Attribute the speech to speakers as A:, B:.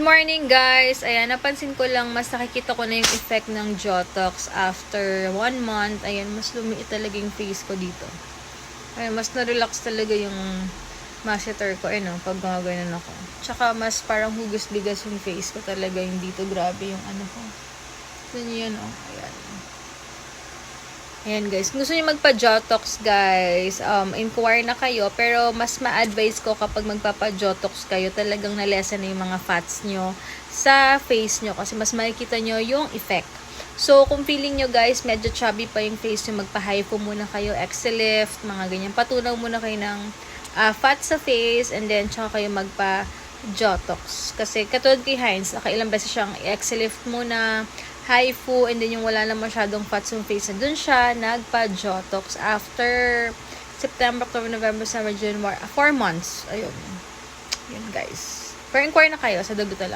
A: morning guys! Ayan, napansin ko lang mas nakikita ko na yung effect ng Jotox after 1 month. Ayan, mas lumiit talaga yung face ko dito. Ayan, mas na-relax talaga yung masseter ko, pag gumagano'n ako. Tsaka mas parang hugos-bigas yung face ko talaga yung dito. Grabe yung ano ko. Ganyan, ayan. Ayan guys, kung gusto niyo magpa-Jotox guys, inquire na kayo. Pero mas ma-advise ko kapag magpapa-Jotox kayo, talagang na-lessen na yung mga fats nyo sa face nyo. Kasi mas makikita nyo yung effect. So, kung feeling nyo guys, medyo chubby pa yung face nyo, magpa-hypo muna kayo, X-lift, mga ganyan. Patunaw muna kayo ng fat sa face, and then tsaka kayo magpa-Jotox. Kasi katulad kay Heinz, nakailang beses siyang X-lift muna, HIFU, and then yung wala na masyadong fats yung face, na dun siya nagpa-Jotox after September, October, November, December, January, 4 months. Ayun. Yun guys. Pero inquire na kayo sa Duguta lang.